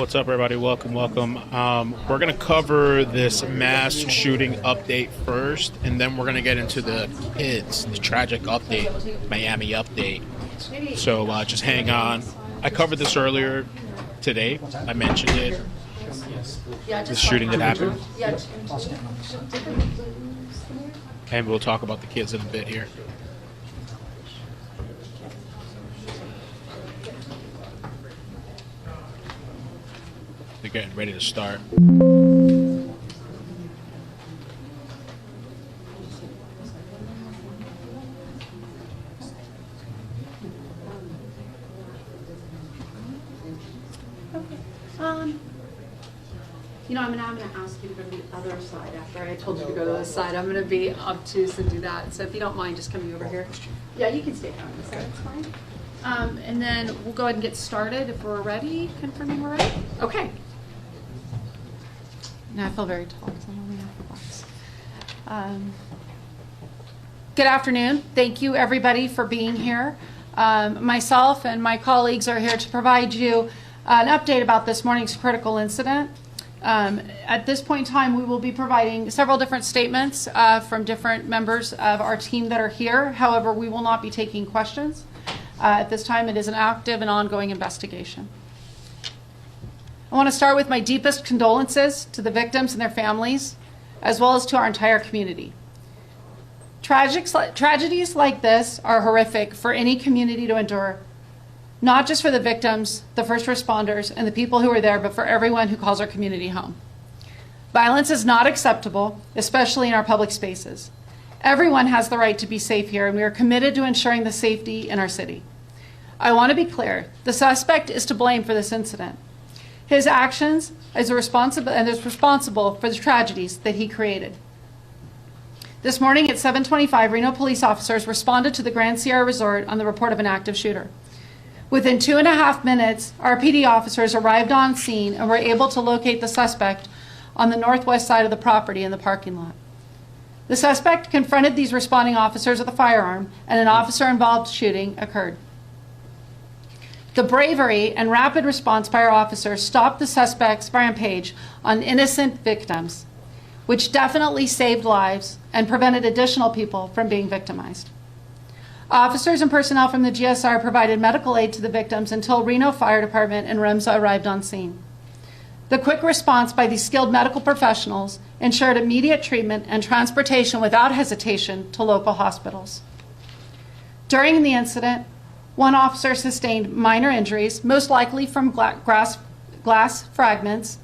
What's up, everybody? Welcome. We're going to cover this mass shooting update first, and then we're going to get into the kids, the tragic update, Miami update. So just hang on. I covered this earlier today. I mentioned it. The shooting that happened. And we'll talk about the kids in a bit here. They're getting ready to start. I'm going to ask you to go to the other side after I told you to go to the side. I'm going to be obtuse and do that. So if you don't mind just coming over here. Yeah, you can stay down on the side. It's fine. And then we'll go ahead and get started if we're ready. Confirming we're ready? Okay. Now I feel very tall because I'm only half the box. Good afternoon. Thank you, everybody, for being here. Myself and my colleagues are here to provide you an update about this morning's critical incident. At this point in time, we will be providing several different statements from different members of our team that are here. However, we will not be taking questions. At this time, it is an active and ongoing investigation. I want to start with my deepest condolences to the victims and their families, as well as to our entire community. Tragedies like this are horrific for any community to endure, not just for the victims, the first responders, and the people who are there, but for everyone who calls our community home. Violence is not acceptable, especially in our public spaces. Everyone has the right to be safe here, and we are committed to ensuring the safety in our city. I want to be clear, the suspect is to blame for this incident. His actions is responsible for the tragedies that he created. This morning at 7:25, Reno police officers responded to the Grand Sierra Resort on the report of an active shooter. Within 2.5 minutes, our PD officers arrived on scene and were able to locate the suspect on the northwest side of the property in the parking lot. The suspect confronted these responding officers with a firearm, and an officer-involved shooting occurred. The bravery and rapid response by our officers stopped the suspect's rampage on innocent victims, which definitely saved lives and prevented additional people from being victimized. Officers and personnel from the GSR provided medical aid to the victims until Reno Fire Department and REMSA arrived on scene. The quick response by these skilled medical professionals ensured immediate treatment and transportation without hesitation to local hospitals. During the incident, one officer sustained minor injuries, most likely from glass fragments.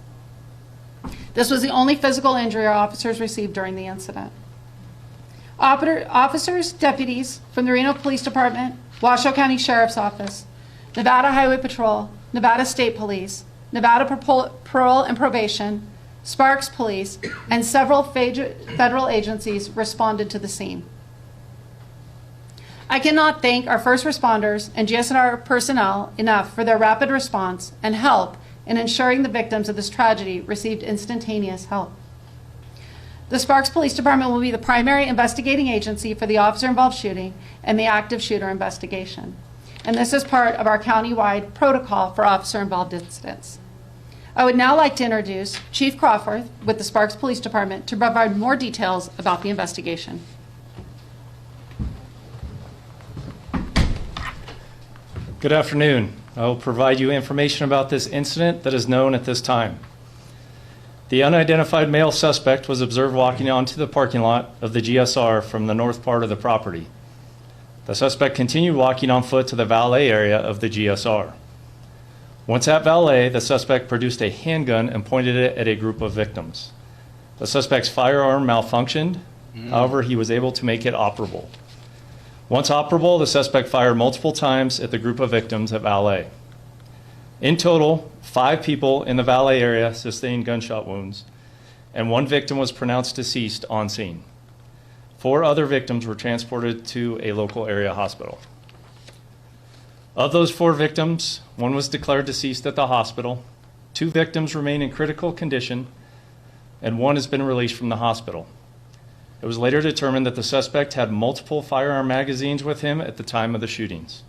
This was the only physical injury our officers received during the incident. Officers, deputies from the Reno Police Department, Washoe County Sheriff's Office, Nevada Highway Patrol, Nevada State Police, Nevada Parole and Probation, Sparks Police, and several federal agencies responded to the scene. I cannot thank our first responders and GSR personnel enough for their rapid response and help in ensuring the victims of this tragedy received instantaneous help. The Sparks Police Department will be the primary investigating agency for the officer-involved shooting and the active shooter investigation. And this is part of our county-wide protocol for officer-involved incidents. I would now like to introduce Chief Crawford with the Sparks Police Department to provide more details about the investigation. Good afternoon. I will provide you information about this incident that is known at this time. The unidentified male suspect was observed walking onto the parking lot of the GSR from the north part of the property. The suspect continued walking on foot to the valet area of the GSR. Once at valet, the suspect produced a handgun and pointed it at a group of victims. The suspect's firearm malfunctioned, however, he was able to make it operable. Once operable, the suspect fired multiple times at the group of victims at valet. In total, 5 people in the valet area sustained gunshot wounds, and 1 victim was pronounced deceased on scene. 4 other victims were transported to a local area hospital. Of those 4 victims, 1 was declared deceased at the hospital, 2 victims remain in critical condition, and 1 has been released from the hospital. It was later determined that the suspect had multiple firearm magazines with him at the time of the shootings.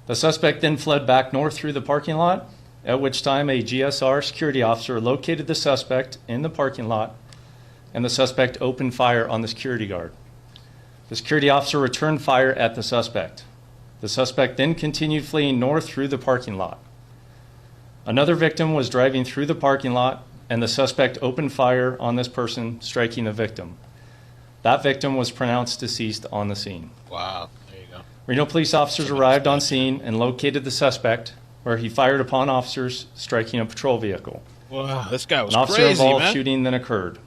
The suspect then fled back north through the parking lot at which time a GSR security officer located the suspect in the parking lot, and the suspect opened fire on the security guard. The security officer returned fire at the suspect. The suspect then continued fleeing north through the parking lot. Another victim was driving through the parking lot, and the suspect opened fire on this person, striking the victim. That victim was pronounced deceased on the scene. Wow. There you go. Reno police officers arrived on scene and located the suspect, where he fired upon officers, striking a patrol vehicle. Wow, this guy was An officer crazy, involved man. shooting then occurred.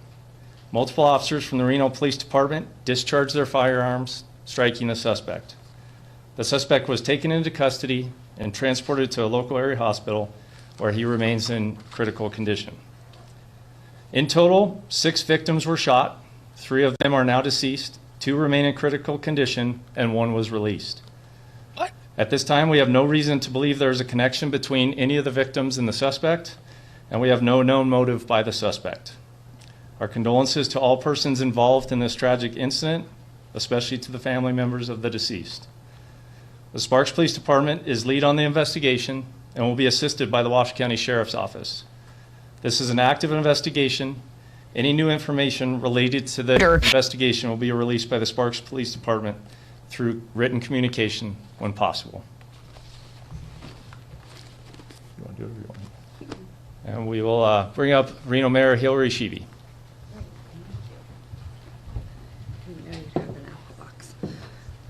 Multiple officers from the Reno Police Department discharged their firearms, striking the suspect. The suspect was taken into custody and transported to a local area hospital, where he remains in critical condition. In total, 6 victims were shot. 3 of them are now deceased, 2 remain in critical condition, and 1 was released. What? At this time, we have no reason to believe there is a connection between any of the victims and the suspect, and we have no known motive by the suspect. Our condolences to all persons involved in this tragic incident, especially to the family members of the deceased. The Sparks Police Department is lead on the investigation and will be assisted by the Washoe County Sheriff's Office. This is an active investigation. Any new information related to the investigation will be released by the Sparks Police Department through written communication when possible. You want to do it or you want me? And we will bring up Reno Mayor Hillary Sheevey.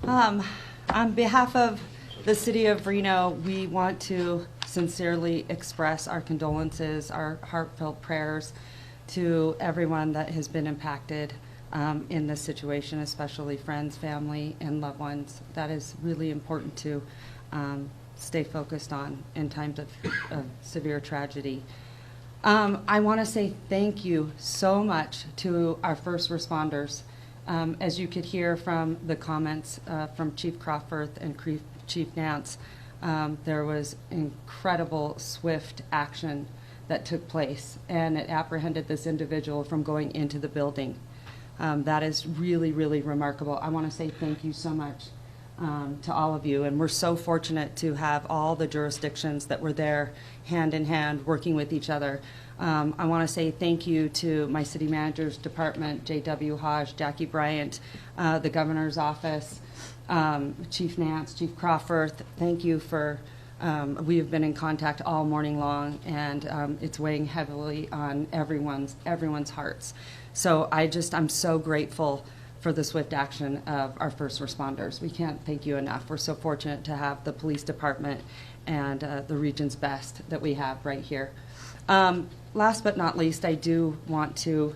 On behalf of the City of Reno, we want to sincerely express our condolences, our heartfelt prayers to everyone that has been impacted in this situation, especially friends, family, and loved ones. That is really important to stay focused on in times of severe tragedy. I want to say thank you so much to our first responders. As you could hear from the comments from Chief Crawford and Chief Nance, there was incredible, swift action that took place, and it apprehended this individual from going into the building. That is really, really remarkable. I want to say thank you so much to all of you, and we're so fortunate to have all the jurisdictions that were there hand in hand working with each other. I want to say thank you to my city manager's department, J.W. Hodge, Jackie Bryant, the governor's office, Chief Nance, Chief Crawford. Thank you for, we have been in contact all morning long, and it's weighing heavily on everyone's hearts. So I'm so grateful for the swift action of our first responders. We can't thank you enough. We're so fortunate to have the police department and the region's best that we have right here. Last but not least, I do want to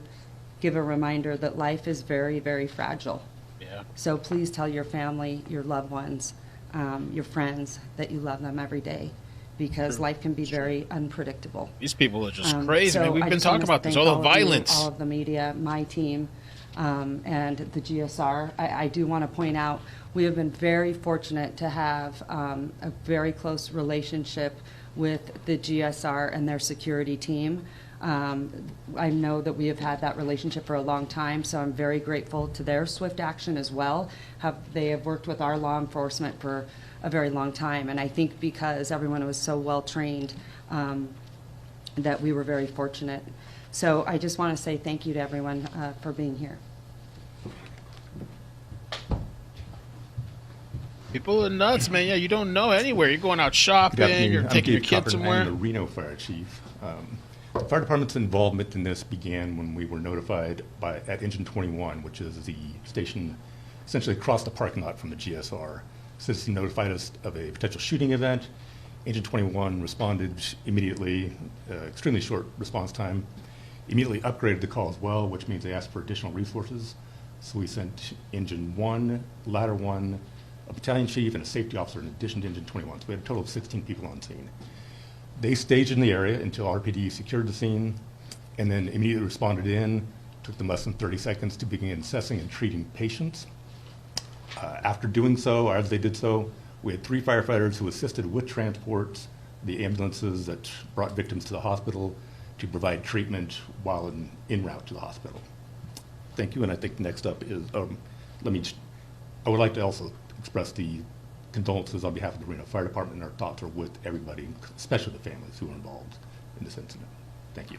give a reminder that life is very, very fragile. Yeah. So please tell your family, your loved ones, your friends that you love them every day, because life can be very unpredictable. These people are just crazy, So man. We've I been just talking wanna about this, thank all the of you, violence. all of the media, my team, and the GSR. I do want to point out, we have been very fortunate to have a very close relationship with the GSR and their security team. I know that we have had that relationship for a long time, so I'm very grateful to their swift action as well. They have worked with our law enforcement for a very long time, and I think because everyone was so well trained that we were very fortunate. So I just want to say thank you to everyone for being here. People are nuts, man. Yeah, you don't know anywhere. You're going out shopping, you're taking your kids somewhere. I'm the Reno Fire Chief. The fire department's involvement in this began when we were notified at Engine 21, which is the station essentially across the parking lot from the GSR. Since he notified us of a potential shooting event, Engine 21 responded immediately, extremely short response time, immediately upgraded the call as well, which means they asked for additional resources. So we sent Engine 1, Ladder 1, a battalion chief, and a safety officer in addition to Engine 21. So we had a total of 16 people on scene. They staged in the area until RPD secured the scene, and then immediately responded in. Took them less than 30 seconds to begin assessing and treating patients. After doing so, or as they did so, we had 3 firefighters who assisted with transports, the ambulances that brought victims to the hospital to provide treatment while en route to the hospital. Thank you, and I think next up is, I would like to also express the condolences on behalf of the Reno Fire Department, and our thoughts are with everybody, especially the families who were involved in this incident. Thank you.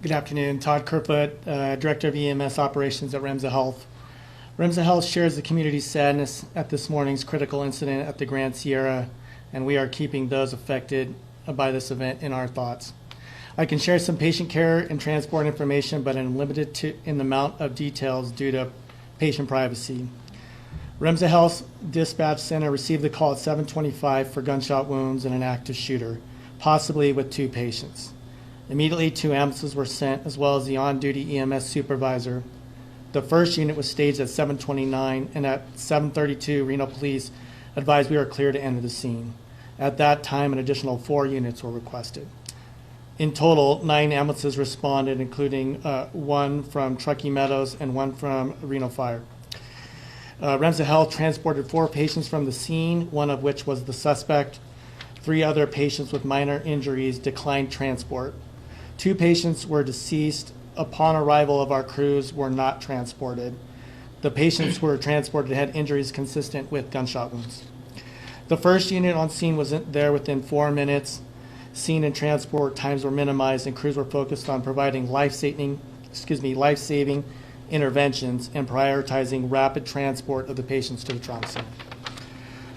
Good afternoon. Todd Kerfoot, Director of EMS Operations at Remsa Health. Remsa Health shares the community's sadness at this morning's critical incident at the Grand Sierra, and we are keeping those affected by this event in our thoughts. I can share some patient care and transport information, but I'm limited in the amount of details due to patient privacy. Remsa Health's dispatch center received the call at 7:25 for gunshot wounds and an active shooter, possibly with 2 patients. Immediately, 2 ambulances were sent, as well as the on-duty EMS supervisor. The first unit was staged at 7:29, and at 7:32, Reno Police advised we were clear to enter the scene. At that time, an additional 4 units were requested. In total, 9 ambulances responded, including 1 from Truckee Meadows and 1 from Reno Fire. Remsa Health transported 4 patients from the scene, 1 of which was the suspect. 3 other patients with minor injuries declined transport. 2 patients were deceased. Upon arrival of our crews, were not transported. The patients who were transported had injuries consistent with gunshot wounds. The first unit on scene was there within 4 minutes. Scene and transport times were minimized, and crews were focused on providing life-saving interventions and prioritizing rapid transport of the patients to the trauma center.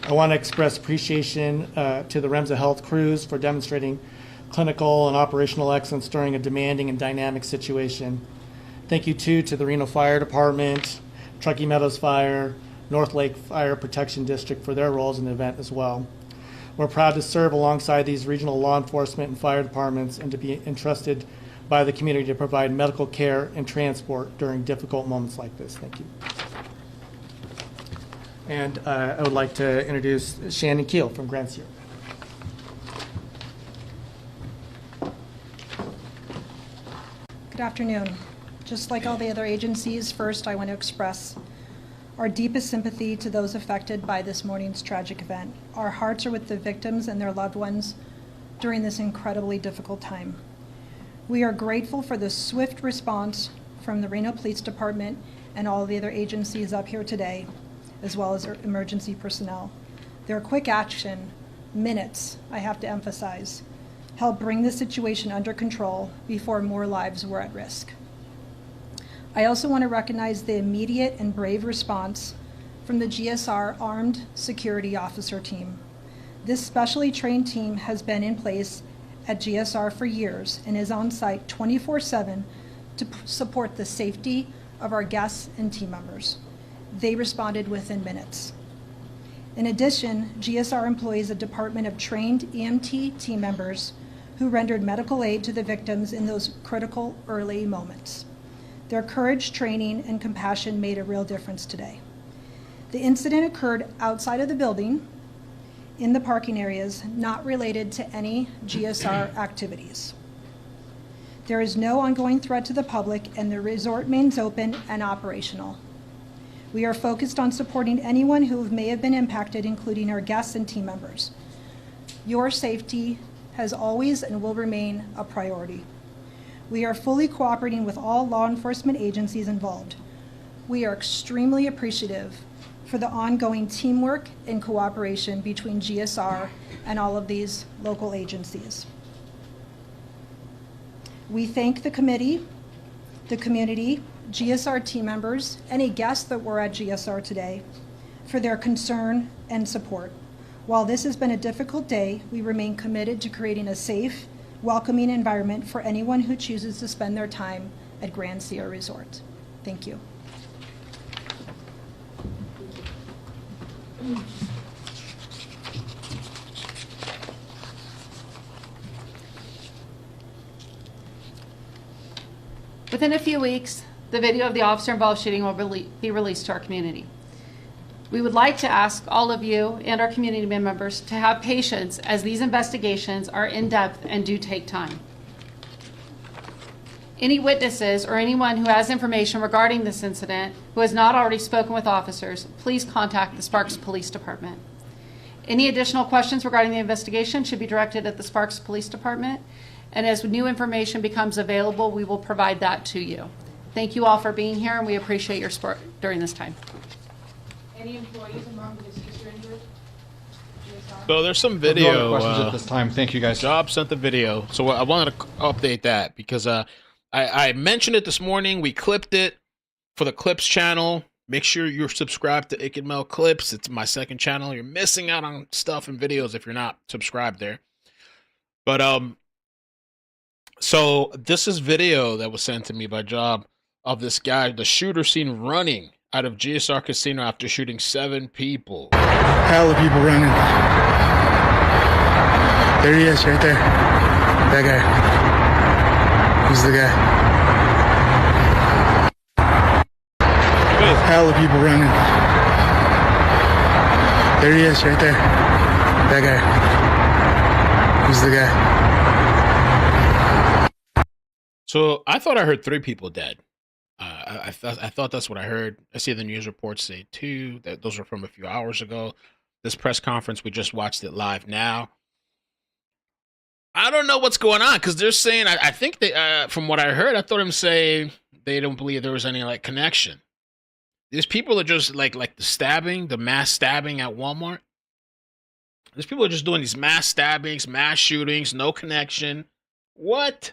I want to express appreciation to the Remsa Health crews for demonstrating clinical and operational excellence during a demanding and dynamic situation. Thank you, too, to the Reno Fire Department, Truckee Meadows Fire, North Lake Fire Protection District for their roles in the event as well. We're proud to serve alongside these regional law enforcement and fire departments and to be entrusted by the community to provide medical care and transport during difficult moments like this. Thank you. And I would like to introduce Shannon Keel from Grand Sierra. Good afternoon. Just like all the other agencies, first I want to express our deepest sympathy to those affected by this morning's tragic event. Our hearts are with the victims and their loved ones during this incredibly difficult time. We are grateful for the swift response from the Reno Police Department and all the other agencies up here today, as well as our emergency personnel. Their quick action, minutes, I have to emphasize, helped bring the situation under control before more lives were at risk. I also want to recognize the immediate and brave response from the GSR Armed Security Officer team. This specially trained team has been in place at GSR for years and is on site 24/7 to support the safety of our guests and team members. They responded within minutes. In addition, GSR employs a department of trained EMT team members who rendered medical aid to the victims in those critical early moments. Their courage, training, and compassion made a real difference today. The incident occurred outside of the building, in the parking areas, not related to any GSR activities. There is no ongoing threat to the public, and the resort remains open and operational. We are focused on supporting anyone who may have been impacted, including our guests and team members. Your safety has always and will remain a priority. We are fully cooperating with all law enforcement agencies involved. We are extremely appreciative for the ongoing teamwork and cooperation between GSR and all of these local agencies. We thank the committee, the community, GSR team members, any guests that were at GSR today for their concern and support. While this has been a difficult day, we remain committed to creating a safe, welcoming environment for anyone who chooses to spend their time at Grand Sierra Resort. Thank you. Within a few weeks, the video of the officer-involved shooting will be released to our community. We would like to ask all of you and our community members to have patience as these investigations are in-depth and do take time. Any witnesses or anyone who has information regarding this incident who has not already spoken with officers, please contact the Sparks Police Department. Any additional questions regarding the investigation should be directed at the Sparks Police Department, and as new information becomes available, we will provide that to you. Thank you all for being here, and we appreciate your support during this time. Any employees among the deceased or injured? So there's some No video. questions at this time. Thank you, guys. Job sent the video, so I wanted to update that because I mentioned it this morning. We clipped it for the Clips channel. Make sure you're subscribed to It Can Melt Clips. It's my second channel. You're missing out on stuff and videos if you're not subscribed there. But so this is video that was sent to me by Job of this guy, the shooter seen running out of GSR Casino after shooting 7 people. Hell of people running. There he is, right there. That guy. He's the guy. Hell of people running. There he is, right there. That guy. He's the guy. So I thought I heard 3 people dead. I thought that's what I heard. I see the news reports say 2. That those are from a few hours ago. This press conference, we just watched it live now. I don't know what's going on because they're saying. I think they, from what I heard, I thought him say they don't believe there was any like connection. These people are just like the stabbing, the mass stabbing at Walmart. These people are just doing these mass stabbings, mass shootings, no connection. What?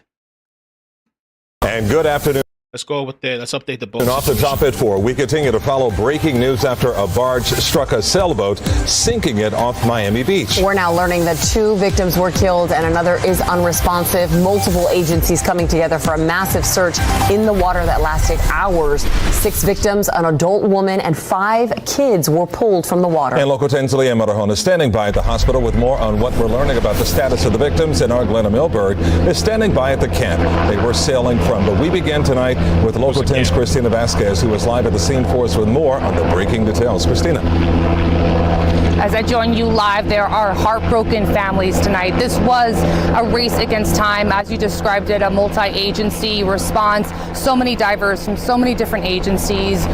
And good afternoon. Let's go with that. Let's update the boat. And off the top at 4, we continue to follow breaking news after a barge struck a sailboat, sinking it off Miami Beach. We're now learning that 2 victims were killed and another is unresponsive. Multiple agencies coming together for a massive search in the water that lasted hours. 6 victims, an adult woman, and 5 kids were pulled from the water. And Local 10's Leah Marajón is standing by at the hospital with more on what we're learning about the status of the victims. And our Glenna Milberg is standing by at the camp they were sailing from. But we begin tonight with Local 10's Christina Vasquez, who is live at the scene for us with more on the breaking details. Christina. As I join you live, there are heartbroken families tonight. This was a race against time, as you described it, a multi-agency response. So many divers from so many different agencies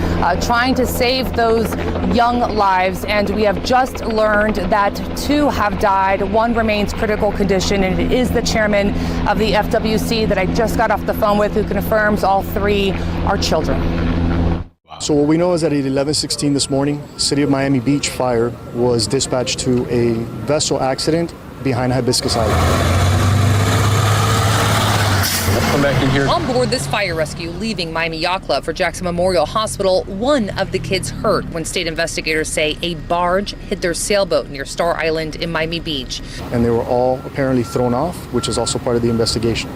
trying to save those young lives. And we have just learned that 2 have died. 1 remains critical condition, and it is the chairman of the FWC that I just got off the phone with who confirms all 3 are children. So what we know is that at 11:16 this morning, City of Miami Beach Fire was dispatched to a vessel accident behind Hibiscus Island. Let's come back in here. On board this fire rescue leaving Miami Yacht Club for Jackson Memorial Hospital, 1 of the kids hurt when state investigators say a barge hit their sailboat near Star Island in Miami Beach. And they were all apparently thrown off, which is also part of the investigation.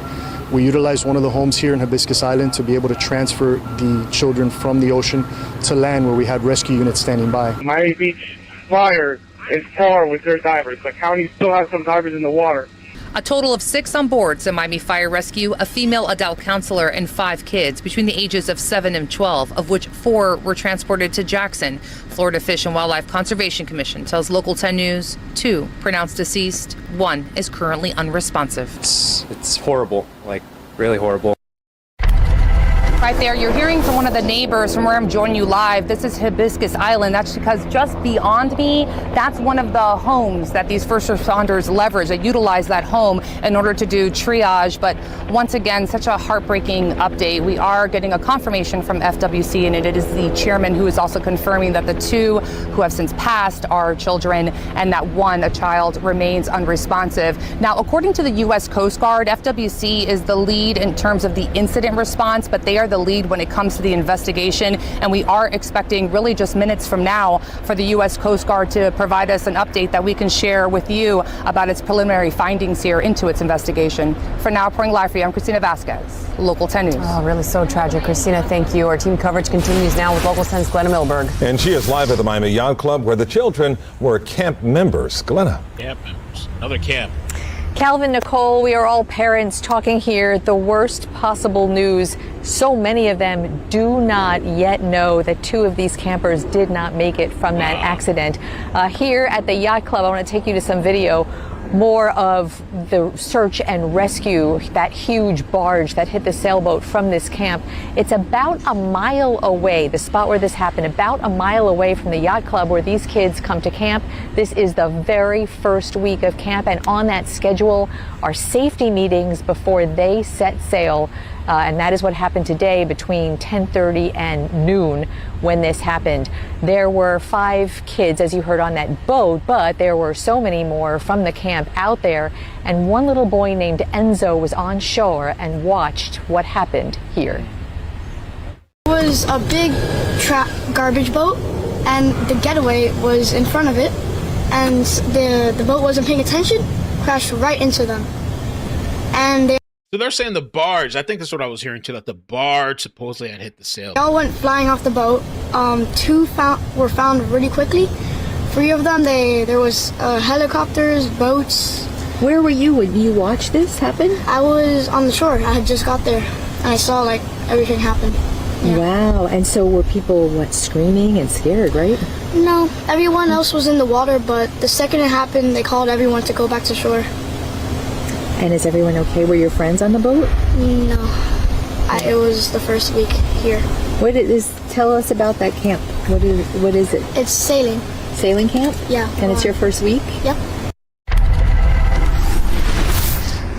We utilized one of the homes here in Hibiscus Island to be able to transfer the children from the ocean to land where we had rescue units standing by. Miami Beach Fire is far with their divers. The county still has some divers in the water. A total of 6 on board the Miami Fire Rescue, a female adult counselor, and 5 kids between the ages of 7 and 12, of which 4 were transported to Jackson. Florida Fish and Wildlife Conservation Commission tells Local 10 News 2 pronounced deceased, 1 is currently unresponsive. It's horrible, like really horrible. Right there, you're hearing from one of the neighbors from where I'm joining you live. This is Hibiscus Island. That's because just beyond me, that's one of the homes that these first responders leverage. They utilize that home in order to do triage. But once again, such a heartbreaking update. We are getting a confirmation from FWC, and it is the chairman who is also confirming that the 2 who have since passed are children and that 1, a child, remains unresponsive. Now, according to the U.S. Coast Guard, FWC is the lead in terms of the incident response, but they are the lead when it comes to the investigation, and we are expecting really just minutes from now for the U.S. Coast Guard to provide us an update that we can share with you about its preliminary findings here into its investigation. For now, reporting live for you, I'm Christina Vasquez, Local 10 News. Oh, really so tragic. Christina, thank you. Our team coverage continues now with Local 10's Glenna Milberg. And she is live at the Miami Yacht Club where the children were camp members. Glenna. Camp members. Another camp. Calvin, Nicole, we are all parents talking here. The worst possible news. So many of them do not yet know that 2 of these campers did not make it from that accident. Here at the Yacht Club, I want to take you to some video. More of the search and rescue, that huge barge that hit the sailboat from this camp. It's about a mile away, the spot where this happened, about a mile away from the Yacht Club where these kids come to camp. This is the very first week of camp, and on that schedule are safety meetings before they set sail. And that is what happened today between 10:30 and noon when this happened. There were 5 kids, as you heard, on that boat, but there were so many more from the camp out there. And one little boy named Enzo was on shore and watched what happened here. It was a big garbage boat, and the getaway was in front of it, and the boat wasn't paying attention, crashed right into them. And So they're saying the barge, I think that's what I was hearing too, that the barge supposedly had hit the sail. they all went flying off the boat. 2 were found really quickly. 3 of them, there was helicopters, boats. Where were you when you watched this happen? I was on the shore. I had just got there, and I saw like everything happen. Yeah. Wow. And so were people, screaming and scared, right? No, everyone else was in the water, but the second it happened, they called everyone to go back to shore. And is everyone okay? Were your friends on the boat? No, it was the first week here. Tell us about that camp. What is it? It's sailing. Sailing camp? Yeah. And it's your first week? Yep.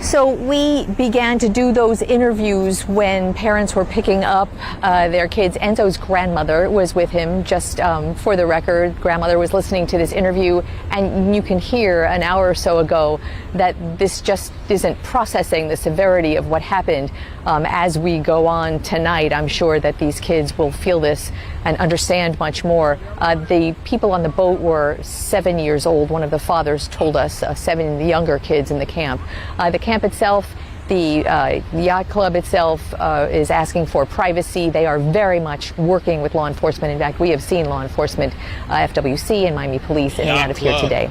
So we began to do those interviews when parents were picking up their kids. Enzo's grandmother was with him, just for the record. Grandmother was listening to this interview, and you can hear an hour or so ago that this just isn't processing the severity of what happened. As we go on tonight, I'm sure that these kids will feel this and understand much more. The people on the boat were 7 years old. One of the fathers told us 7 younger kids in the camp. The camp itself, the yacht club itself is asking for privacy. They are very much working with law enforcement. In fact, we have seen law enforcement, FWC and Miami Police in and out of here today.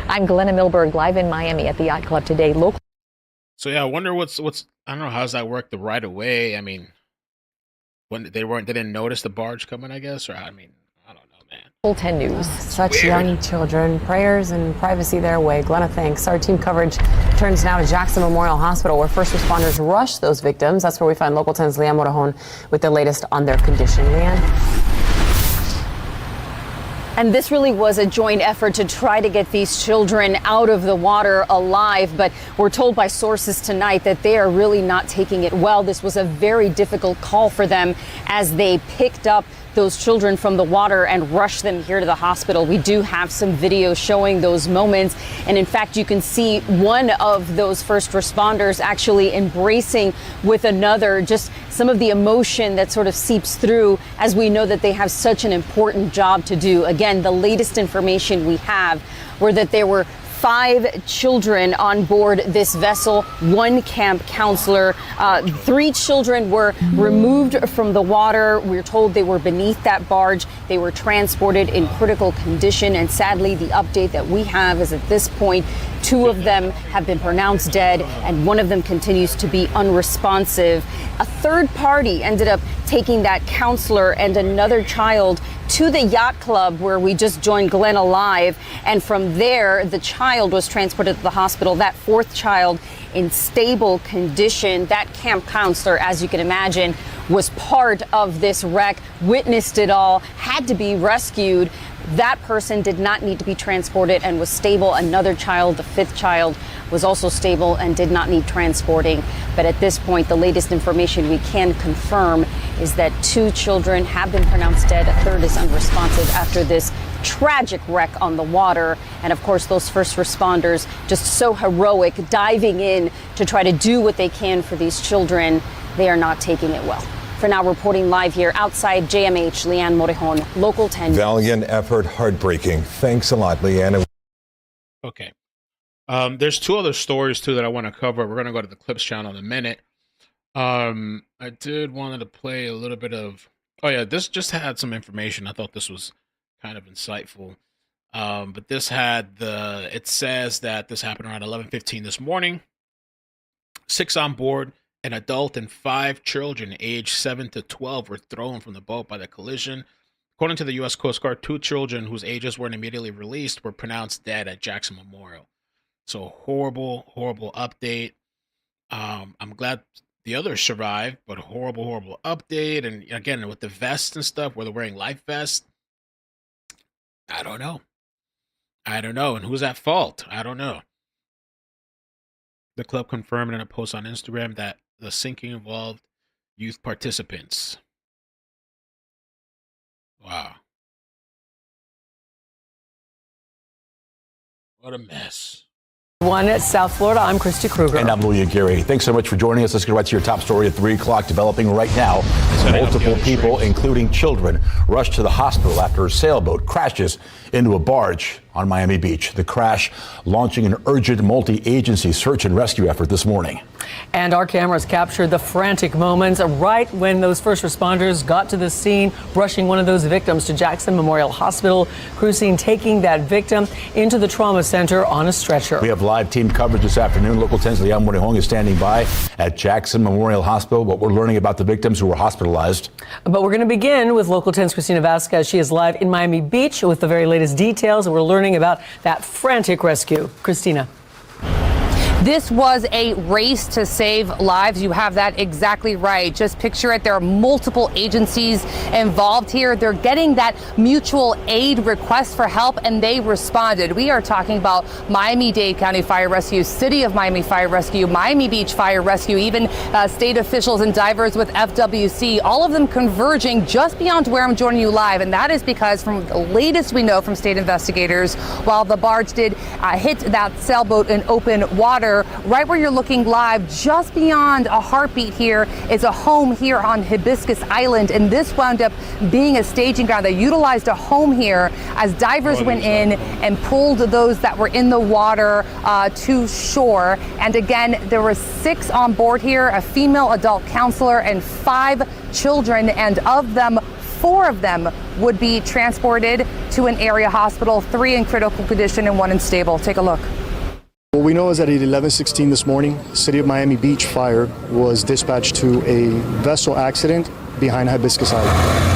I'm Glenna Milberg, live in Miami at the Yacht Club today. Local. So yeah, I wonder what's I don't know, how does that work the right away? I mean, when they didn't notice the barge coming, I guess, or I mean, I don't know, man. Full 10 News. Such young children. Prayers and privacy their way. Glenna, thanks. Our team coverage turns now to Jackson Memorial Hospital, where first responders rushed those victims. That's where we find Local 10's Leanne Morajon with the latest on their condition. Leanne? And this really was a joint effort to try to get these children out of the water alive. But we're told by sources tonight that they are really not taking it well. This was a very difficult call for them as they picked up those children from the water and rushed them here to the hospital. We do have some video showing those moments. And in fact, you can see one of those first responders actually embracing with another, just some of the emotion that sort of seeps through as we know that they have such an important job to do. Again, the latest information we have were that there were 5 children on board this vessel, 1 camp counselor. 3 children were removed from the water. We're told they were beneath that barge. They were transported in critical condition. And sadly, the update that we have is at this point, 2 of them have been pronounced dead and 1 of them continues to be unresponsive. A third party ended up taking that counselor and another child to the yacht club where we just joined Glenna live. And from there, the child was transported to the hospital. That 4th child in stable condition. That camp counselor, as you can imagine, was part of this wreck, witnessed it all, had to be rescued. That person did not need to be transported and was stable. Another child, the 5th child, was also stable and did not need transporting. But at this point, the latest information we can confirm is that 2 children have been pronounced dead. A 3rd is unresponsive after this tragic wreck on the water. And of course, those first responders just so heroic, diving in to try to do what they can for these children. They are not taking it well. For now, reporting live here outside JMH, Leanne Morejon, Local 10. Valiant effort, heartbreaking. Thanks a lot, Leanne. Okay. There's 2 other stories too that I want to cover. We're gonna go to the Clips channel in a minute. I did wanted to play a little bit of. Oh yeah, this just had some information. I thought this was kind of insightful. But this had it says that this happened around 11:15 this morning. 6 on board, an adult and 5 children aged 7 to 12 were thrown from the boat by the collision. According to the U.S. Coast Guard, 2 children whose ages weren't immediately released were pronounced dead at Jackson Memorial. So horrible, horrible update. I'm glad the others survived, but horrible, horrible update. And again, with the vests and stuff, where they're wearing life vests, I don't know. And who's at fault? I don't know. The club confirmed in a post on Instagram that the sinking involved youth participants. Wow. What a mess. One South Florida. I'm Christy Kruger. And I'm Louis Aguirre. Thanks so much for joining us. Let's get right to your top story at 3 o'clock. Developing right now. Multiple people, including children, rushed to the hospital after a sailboat crashes into a barge on Miami Beach. The crash launching an urgent multi-agency search and rescue effort this morning. And our cameras captured the frantic moments right when those first responders got to the scene, rushing one of those victims to Jackson Memorial Hospital. Crew scene taking that victim into the trauma center on a stretcher. We have live team coverage this afternoon. Local 10's Liam Morihong is standing by at Jackson Memorial Hospital. What we're learning about the victims who were hospitalized. But we're going to begin with Local 10's Christina Vasquez. She is live in Miami Beach with the very latest details, and we're learning about that frantic rescue. Christina. This was a race to save lives. You have that exactly right. Just picture it. There are multiple agencies involved here. They're getting that mutual aid request for help, and they responded. We are talking about Miami-Dade County Fire Rescue, City of Miami Fire Rescue, Miami Beach Fire Rescue, even state officials and divers with FWC, all of them converging just beyond where I'm joining you live. And that is because from the latest we know from state investigators, while the barge did hit that sailboat in open water, right where you're looking live, just beyond a heartbeat here, is a home here on Hibiscus Island. And this wound up being a staging ground. They utilized a home here as divers went in and pulled those that were in the water to shore. And again, there were 6 on board here, a female adult counselor and 5 children. And of them, 4 of them would be transported to an area hospital, 3 in critical condition and 1 in stable. Take a look. What we know is that at 11:16 this morning, City of Miami Beach Fire was dispatched to a vessel accident behind Hibiscus Island.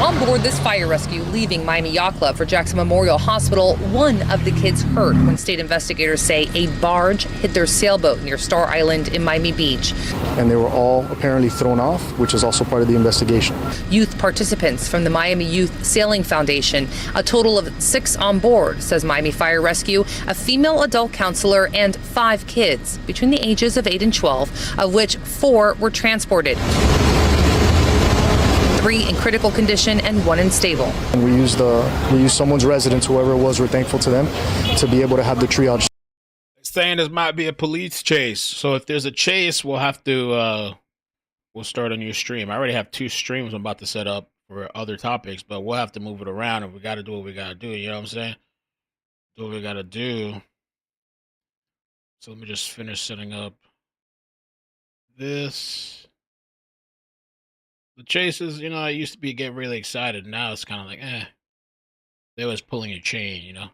On board this fire rescue leaving Miami Yacht Club for Jackson Memorial Hospital, one of the kids hurt when state investigators say a barge hit their sailboat near Star Island in Miami Beach. And they were all apparently thrown off, which is also part of the investigation. Youth participants from the Miami Youth Sailing Foundation, a total of 6 on board, says Miami Fire Rescue, a female adult counselor and 5 kids between the ages of 8 and 12, of which 4 were transported. 3 in critical condition and 1 in stable. And we used someone's residence, whoever it was, we're thankful to them, to be able to have the triage. Saying this might be a police chase, so if there's a chase, we'll have to we'll start a new stream. I already have 2 streams I'm about to set up for other topics, but we'll have to move it around, and we got to do what we got to do. You know what I'm saying? Do what we got to do. So let me just finish setting up this. The chases, you know, I used to get really excited. Now it's kind of like, they was pulling a chain, you know.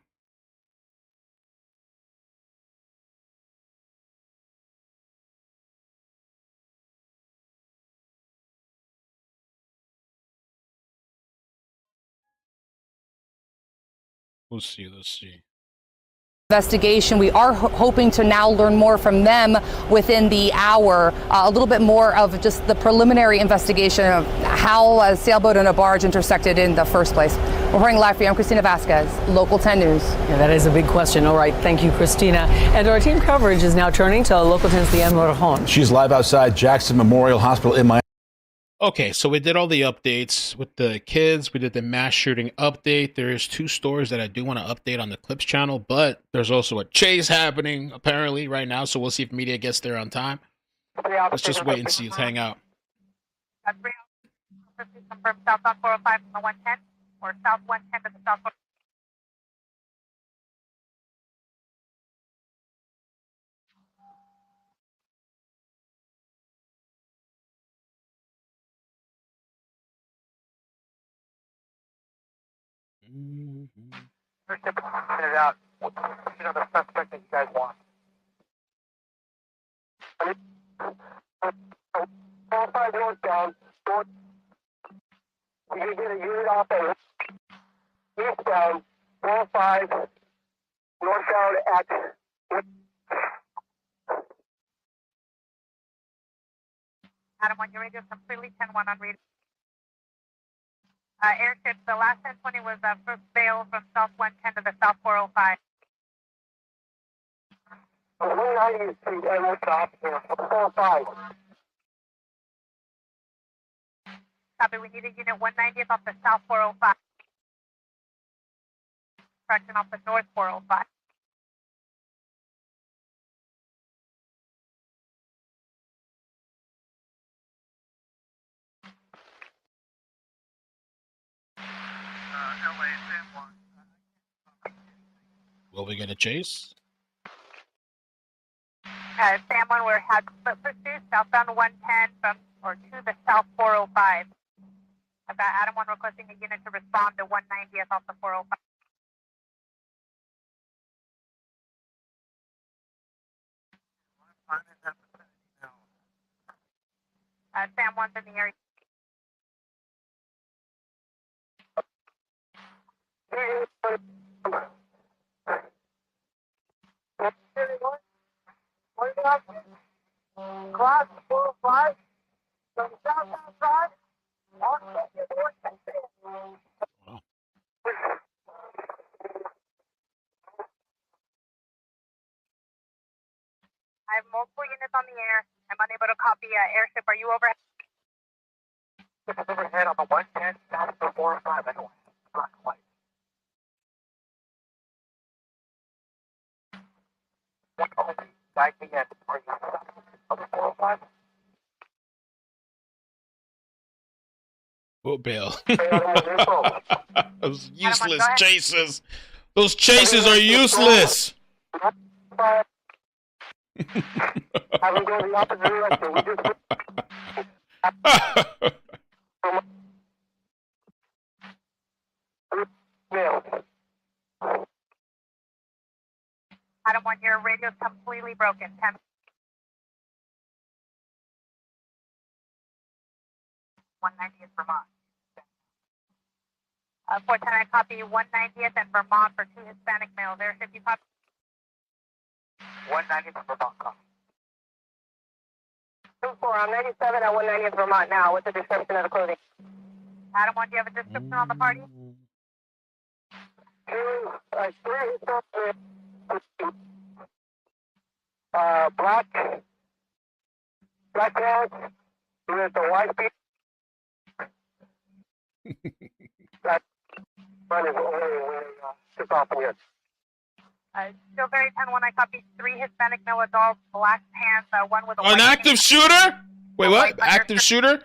Let's see. Investigation. We are hoping to now learn more from them within the hour, a little bit more of just the preliminary investigation of how a sailboat and a barge intersected in the first place. Reporting live for you, I'm Christina Vasquez, Local 10 News. Yeah, that is a big question. All right, thank you, Christina. And our team coverage is now turning to Local 10's Liam Morihong. She's live outside Jackson Memorial Hospital in Miami. Okay, so we did all the updates with the kids. We did the mass shooting update. There's 2 stories that I do want to update on the Clips channel, but there's also a chase happening apparently right now, so we'll see if media gets there on time. Let's just wait and see. Let's hang out. Confirm southbound 405 from the 110 or south 110 to the south. First step it out. You know the suspect that you guys want. 405 northbound. You can get a unit off at eastbound 405 northbound at Adam, when you're ready, completely 10-1 on read. Airship, the last 1020 was first bail from south 110 to the south 405. 190th Street, and what's up here? 405. Copy, we need a unit 190th off the south 405. Correction off the north 405. Will we get a chase? Sam 1, we're had split pursuit, southbound 110 from or to the south 405. I've got Adam 1 requesting a unit to respond to 190th off the 405. Sam 1's in the area. Class 405, from southbound side, on the north side. I have multiple units on the air. I'm unable to copy airship. Are you overhead? This is overhead on the 110, south of 405. I don't have black and white. Guide me in. Are you south of the 405? Oh, Bill. Those useless chases. Those chases are useless. I will go the opposite direction. We just Adam 1, your radio's completely broken. 10. 190th Vermont. 410, I copy 190th and Vermont for 2 Hispanic males. Airship, you copy? 190th Vermont. 2-4, I'm 97 at 190th Vermont now. What's the description of the clothing? Adam 1, do you have a description on the party? Black pants with the white feet. That one is only took off here. Still very 10-1, I copy 3 Hispanic male adults, black pants, one with a An active shooter? Wait, what? Active shooter?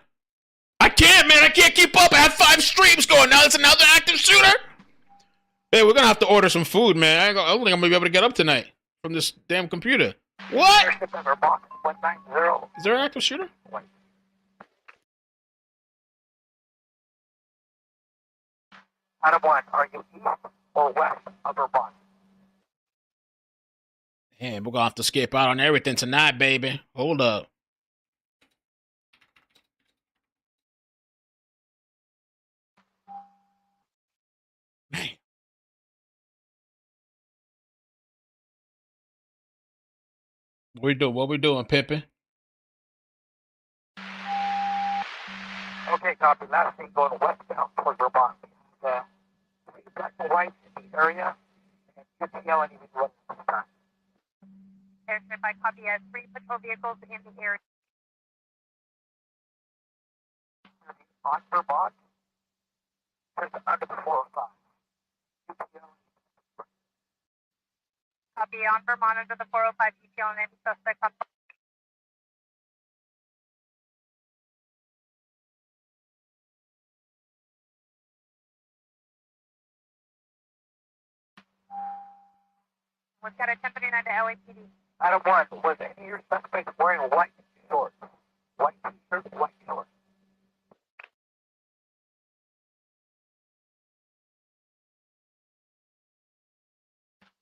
I can't, man. I can't keep up. I have 5 streams going. Now it's another active shooter? Hey, we're going to have to order some food, man. I don't think I'm going to be able to get up tonight from this damn computer. What? Is there an active shooter? Adam 1, are you east or west of Vermont? Man, we're going to have to skip out on everything tonight, baby. Hold up. Man. What we doing, Pippin? Okay, copy. Last thing going westbound toward Vermont. Black and white in the area, and you can yell anything you want this time. Airship, I copy 3 patrol vehicles in the area. On Vermont, there's under the 405. Copy on Vermont under the 405 detail and any suspect on. What's got a 1039 to LAPD? Adam 1, was any of your suspects wearing white shorts? White t-shirts, white shorts?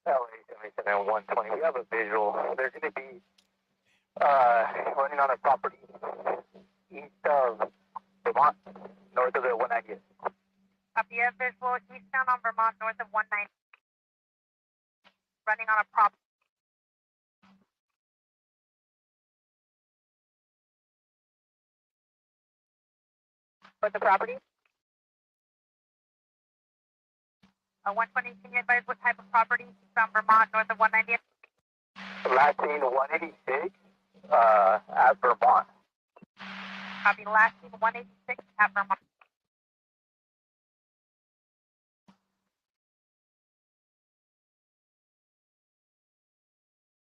LA 120, we have a visual. They're going to be running on a property east of Vermont, north of the 190th. Copy a visual eastbound on Vermont, north of 190. Running on a property. What's the property? 120, can you advise what type of property? Eastbound Vermont, north of 190th. Last seen 186 at Vermont. Copy. Last seen 186 at Vermont.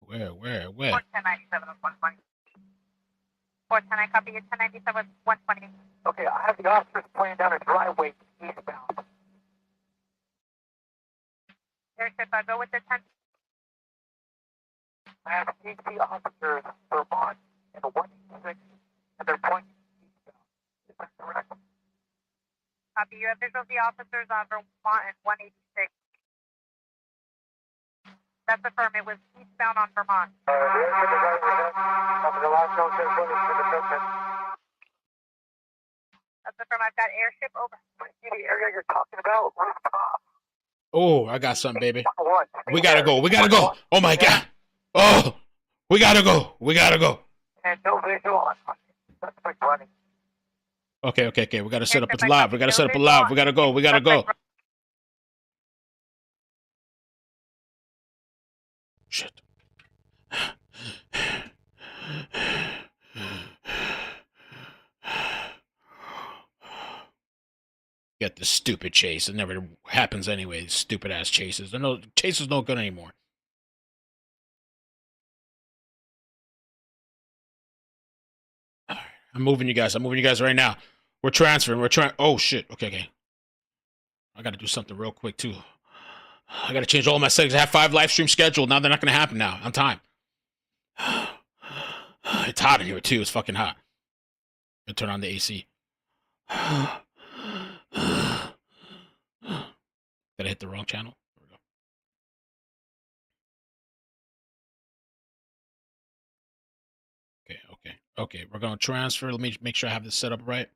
Where? 1097 with 120. 410, I copy you. 1097 with 120. Okay, I have the officers playing down a driveway eastbound. Airship, I'll go with the 10. I have CT officers Vermont and 186, and they're pointing eastbound. Is that correct? Copy. You have visual of the officers on Vermont and 186. That's affirmed. It was eastbound on Vermont. The last known footage for the victim. That's affirmed. I've got airship over. The area you're talking about, rooftop. Oh, I got something, baby. We gotta go. Oh my god. Oh, we gotta go. And no visual on suspect running. Okay. We gotta set up a live. We gotta go. Shit. Get this stupid chase. It never happens anyway. These stupid ass chases. Chases no good anymore. Alright, I'm moving you guys right now. We're transferring. Oh shit. Okay. I gotta do something real quick too. I gotta change all my settings. I have 5 live stream scheduled. Now they're not gonna happen now. On time. It's hot in here too. It's fucking hot. I'm gonna turn on the AC. Did I hit the wrong channel? There we go. Okay. We're gonna transfer. Let me make sure I have this set up right.